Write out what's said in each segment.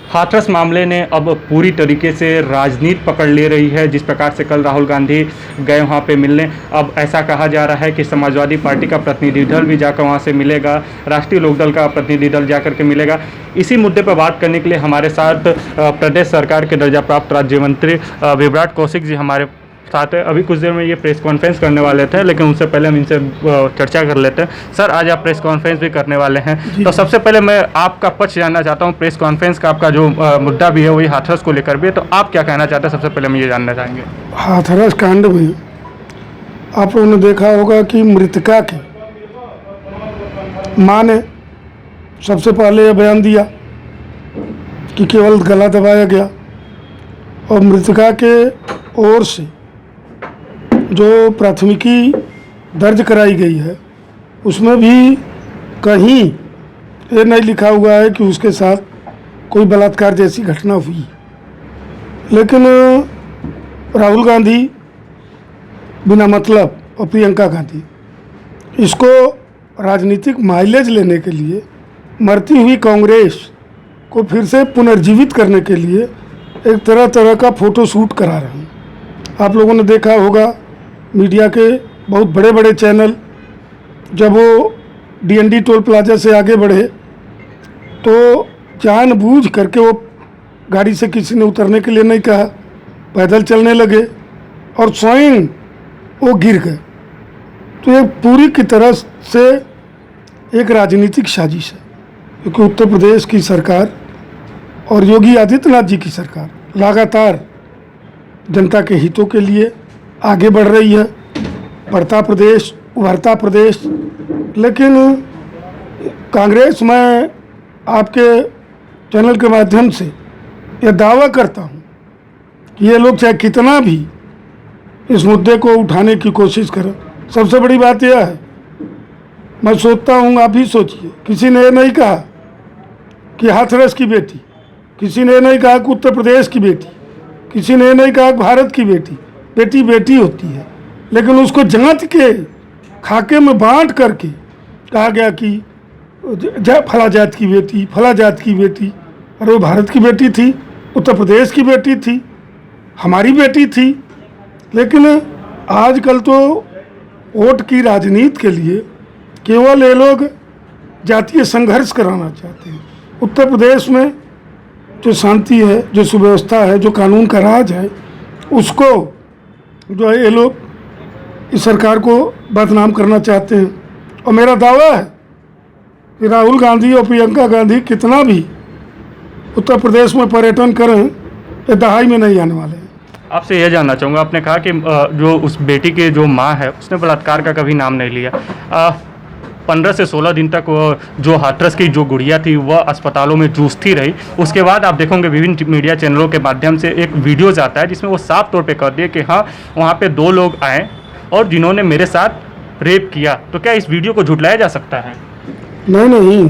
हाथरस मामले ने अब पूरी तरीके से राजनीति पकड़ ले रही है। जिस प्रकार से कल राहुल गांधी गए वहां पे मिलने, अब ऐसा कहा जा रहा है कि समाजवादी पार्टी का प्रतिनिधि दल भी जाकर वहां से मिलेगा, राष्ट्रीय लोकदल का प्रतिनिधि दल जाकर के मिलेगा। इसी मुद्दे पर बात करने के लिए हमारे साथ प्रदेश सरकार के दर्जा प्राप्त राज्य मंत्री विभ्राट कौशिक जी हमारे साथ है। अभी कुछ देर में ये प्रेस कॉन्फ्रेंस करने वाले थे, लेकिन उससे पहले हम इनसे चर्चा कर लेते हैं। सर, आज आप प्रेस कॉन्फ्रेंस भी करने वाले हैं, तो सबसे पहले मैं आपका पक्ष जानना चाहता हूँ। प्रेस कॉन्फ्रेंस का आपका जो मुद्दा भी है वही हाथरस को लेकर भी है, तो आप क्या कहना चाहते हैं? सबसे पहले हम ये जानना चाहेंगे। हाथरस कांड में आप लोगों ने देखा होगा कि मृतका की माँ ने सबसे पहले यह बयान दिया कि केवल गला दबाया गया, और मृतका के ओर से जो प्राथमिकी दर्ज कराई गई है उसमें भी कहीं ये नहीं लिखा हुआ है कि उसके साथ कोई बलात्कार जैसी घटना हुई। लेकिन राहुल गांधी बिना मतलब और प्रियंका गांधी इसको राजनीतिक माइलेज लेने के लिए, मरती हुई कांग्रेस को फिर से पुनर्जीवित करने के लिए एक तरह तरह का फ़ोटो शूट करा रहे हैं। आप लोगों ने देखा होगा मीडिया के बहुत बड़े बड़े चैनल, जब वो डीएनडी टोल प्लाजा से आगे बढ़े तो जानबूझ करके वो गाड़ी से किसी ने उतरने के लिए नहीं कहा, पैदल चलने लगे और स्वयं वो गिर गए। तो ये पूरी की तरह से एक राजनीतिक साजिश है, क्योंकि उत्तर प्रदेश की सरकार और योगी आदित्यनाथ जी की सरकार लगातार जनता के हितों के लिए आगे बढ़ रही है। बढ़ता प्रदेश, उभरता प्रदेश। लेकिन कांग्रेस, मैं आपके चैनल के माध्यम से यह दावा करता हूँ कि ये लोग चाहे कितना भी इस मुद्दे को उठाने की कोशिश करें, सबसे बड़ी बात यह है, मैं सोचता हूँ, आप भी सोचिए, किसी ने ये नहीं कहा कि हाथरस की बेटी, किसी ने नहीं कहा कि उत्तर प्रदेश की बेटी, किसी ने नहीं कहा कि भारत की बेटी, बेटी बेटी होती है। लेकिन उसको जांच के खाके में बांट करके कहा गया कि फला जात की बेटी, फला जात की बेटी। अरे वो भारत की बेटी थी, उत्तर प्रदेश की बेटी थी, हमारी बेटी थी। लेकिन आजकल तो वोट की राजनीति के लिए केवल ये लोग जातीय संघर्ष कराना चाहते हैं। उत्तर प्रदेश में जो शांति है, जो सुव्यवस्था है, जो कानून का राज है, उसको जो है ये लोग इस सरकार को बदनाम करना चाहते हैं। और मेरा दावा है कि राहुल गांधी और प्रियंका गांधी कितना भी उत्तर प्रदेश में पर्यटन करें, ये दहाई में नहीं आने वाले हैं। आपसे यह जानना चाहूँगा, आपने कहा कि जो उस बेटी के जो माँ है उसने बलात्कार का कभी नाम नहीं लिया। 15 से 16 दिन तक जो हाथरस की जो गुड़िया थी वह अस्पतालों में जूझती रही। उसके बाद आप देखोगे विभिन्न मीडिया चैनलों के माध्यम से एक वीडियो जाता है जिसमें वो साफ तौर पे कह दिए कि हाँ, वहाँ पे 2 लोग आए और जिन्होंने मेरे साथ रेप किया। तो क्या इस वीडियो को झुटलाया जा सकता है? नहीं,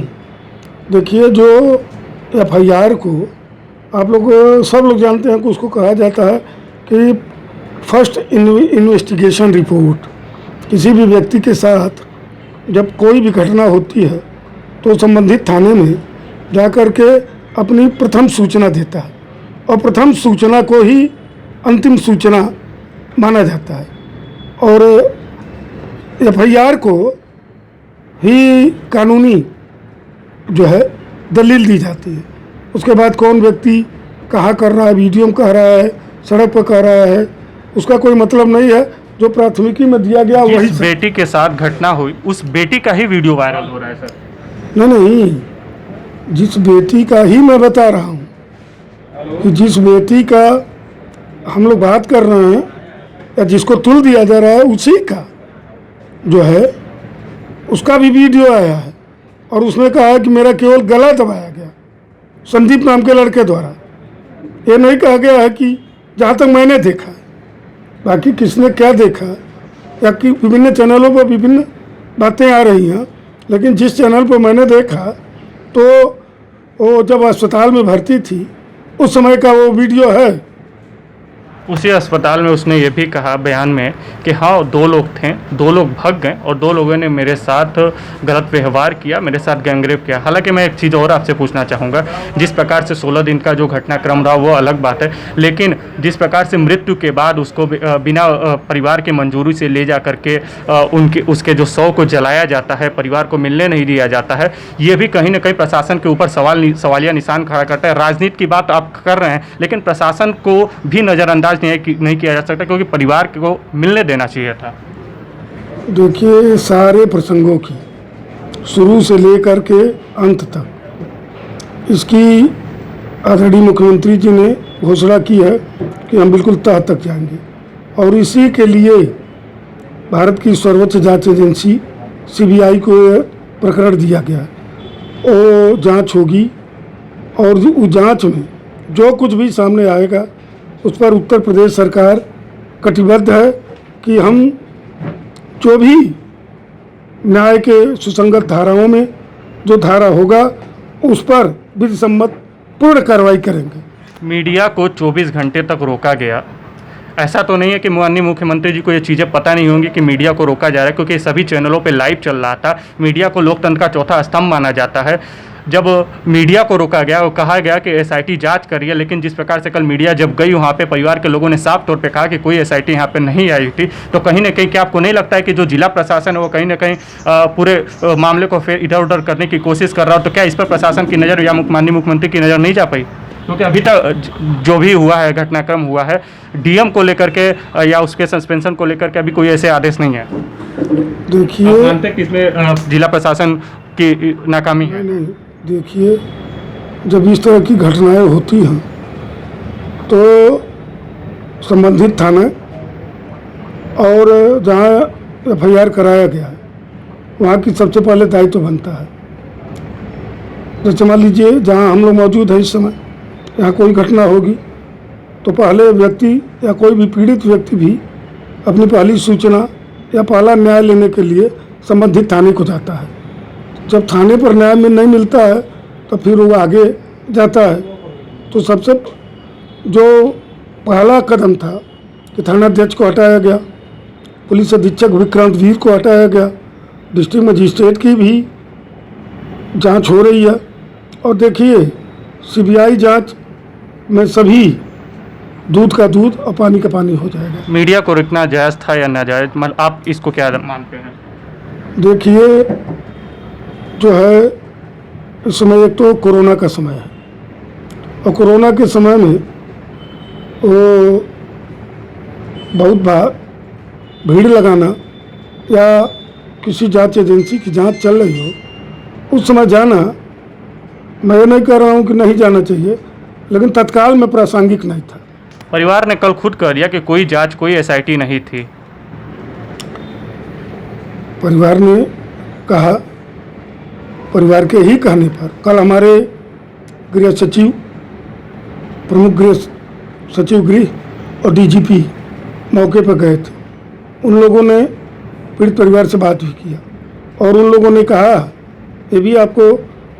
देखिए, जो एफआईआर को आप लोग सब लोग जानते हैं कि उसको कहा जाता है कि फर्स्ट इन्वेस्टिगेशन रिपोर्ट। किसी भी व्यक्ति के साथ जब कोई भी घटना होती है तो संबंधित थाने में जाकर के अपनी प्रथम सूचना देता है, और प्रथम सूचना को ही अंतिम सूचना माना जाता है, और एफआईआर को ही कानूनी जो है दलील दी जाती है। उसके बाद कौन व्यक्ति कहाँ कर रहा है, वीडियो में कह रहा है, सड़क पर कह रहा है, उसका कोई मतलब नहीं है। जो प्राथमिकी में दिया गया वही बेटी के साथ घटना हुई, उस बेटी का ही वीडियो वायरल हो रहा है सर। नहीं, जिस बेटी का ही मैं बता रहा हूँ कि जिस बेटी का हम लोग बात कर रहे हैं या जिसको तुल दिया जा रहा है, उसी का जो है उसका भी वीडियो आया है, और उसने कहा है कि मेरा केवल गला दबाया गया संदीप नाम के लड़के द्वारा। ये नहीं कहा गया है कि जहाँ तक मैंने देखा, बाकी किसने क्या देखा या कि विभिन्न चैनलों पर विभिन्न बातें आ रही हैं, लेकिन जिस चैनल पर मैंने देखा तो वो जब अस्पताल में भर्ती थी उस समय का वो वीडियो है। उसी अस्पताल में उसने ये भी कहा बयान में कि हाँ 2 लोग थे, 2 लोग भाग गए और 2 लोगों ने मेरे साथ गलत व्यवहार किया, मेरे साथ गैंगरेप किया। हालांकि मैं एक चीज़ और आपसे पूछना चाहूँगा, जिस प्रकार से 16 दिन का जो घटनाक्रम रहा वो अलग बात है, लेकिन जिस प्रकार से मृत्यु के बाद उसको बिना परिवार की मंजूरी से ले जा करके उसके जो शव को जलाया जाता है, परिवार को मिलने नहीं दिया जाता है, ये भी कहीं ना कहीं प्रशासन के ऊपर सवालिया निशान खड़ा करता है। राजनीति की बात आप कर रहे हैं, लेकिन प्रशासन को भी नज़रअंदाज नहीं किया जा सकता, क्योंकि परिवार को मिलने देना चाहिए था। देखिए, सारे प्रसंगों की शुरू से लेकर के अंत तक इसकी आदरणीय मुख्यमंत्री जी ने घोषणा की है कि हम बिल्कुल तह तक जाएंगे, और इसी के लिए भारत की सर्वोच्च जांच एजेंसी CBI को प्रकरण दिया गया है। वो जांच होगी और उस जांच में जो कुछ भी सामने आएगा उस पर उत्तर प्रदेश सरकार कटिबद्ध है कि हम जो भी न्याय के सुसंगत धाराओं में जो धारा होगा उस पर विधि सम्मत पूर्ण कार्रवाई करेंगे। मीडिया को 24 घंटे तक रोका गया। ऐसा तो नहीं है कि माननीय मुख्यमंत्री जी को ये चीज़ें पता नहीं होंगी कि मीडिया को रोका जा रहा है, क्योंकि सभी चैनलों पे लाइव चल रहा था। मीडिया को लोकतंत्र का चौथा स्तंभ माना जाता है। जब मीडिया को रोका गया और कहा गया कि SIT जांच करिए, लेकिन जिस प्रकार से कल मीडिया जब गई वहाँ पे परिवार के लोगों ने साफ तौर पे कहा कि कोई SIT यहाँ पे नहीं आई थी, तो कहीं ना कहीं क्या आपको नहीं लगता है कि जो जिला प्रशासन है वो कहीं ना कहीं पूरे मामले को फिर इधर उधर करने की कोशिश कर रहा हो? तो क्या इस पर प्रशासन की नज़र या माननीय मुख्यमंत्री की नज़र नहीं जा पाई? क्योंकि अभी तक जो भी हुआ है, घटनाक्रम हुआ है, DM को लेकर के या उसके सस्पेंशन को लेकर के अभी कोई ऐसे आदेश नहीं है। देखिए, मानते हैं कि इसमें जिला प्रशासन की नाकामी है? नहीं, देखिए, जब इस तरह की घटनाएं होती हैं तो संबंधित थाना और जहां FIR कराया गया है वहाँ की सबसे पहले दायित्व बनता है। जैसे मान लीजिए जहाँ हम लोग मौजूद हैं इस समय, यहाँ कोई घटना होगी तो पहले व्यक्ति या कोई भी पीड़ित व्यक्ति भी अपनी पहली सूचना या पहला न्याय लेने के लिए संबंधित थाने को जाता है। जब थाने पर न्याय में नहीं मिलता है तो फिर वो आगे जाता है। तो सबसे जो पहला कदम था कि थानाध्यक्ष को हटाया गया, पुलिस अधीक्षक विक्रांत वीर को हटाया गया, डिस्ट्रिक्ट मजिस्ट्रेट की भी जांच हो रही है। और देखिए, CBI जांच में सभी दूध का दूध और पानी का पानी हो जाएगा। मीडिया को रोकना जायज़ था या नाजायज़, मतलब आप इसको क्या मानते हैं? देखिए, जो है इस समय एक तो कोरोना का समय है, और कोरोना के समय में वो बहुत भीड़ लगाना या किसी जांच एजेंसी की जांच चल रही हो उस समय जाना, मैं नहीं कह रहा हूँ कि नहीं जाना चाहिए, लेकिन तत्काल में प्रासंगिक नहीं था। परिवार ने कल खुद कह दिया कि कोई जांच, कोई SIT नहीं थी। परिवार ने कहा, परिवार के ही कहने पर कल हमारे गृह सचिव, प्रमुख गृह सचिव गृह और DGP मौके पर गए थे। उन लोगों ने पीड़ित परिवार से बात भी किया और उन लोगों ने कहा ये भी आपको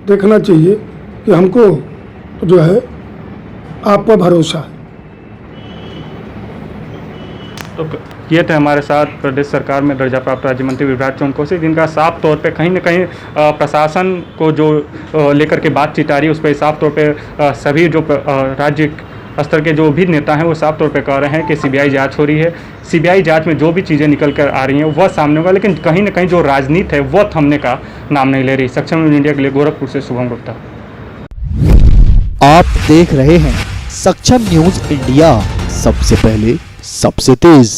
देखना चाहिए कि हमको जो है आप पर भरोसा है। तो ये थे हमारे साथ प्रदेश सरकार में दर्जा प्राप्त राज्य मंत्री विभ्राट चौंकोसी, जिनका साफ तौर पे कहीं न कहीं प्रशासन को जो लेकर के बातचीत आ रही है उस पर साफ तौर पे सभी जो राज्य स्तर के जो भी नेता हैं वो साफ तौर पे कह रहे हैं कि CBI जांच हो रही है। CBI जांच में जो भी चीज़ें निकल कर आ रही हैं वह सामने होगा, लेकिन कहीं न कहीं जो राजनीति है वह थमने का नाम नहीं ले रही। सक्षम न्यूज़ इंडिया के लिए गोरखपुर से शुभम गुप्ता। आप देख रहे हैं सक्षम न्यूज़ इंडिया, सबसे पहले सबसे तेज।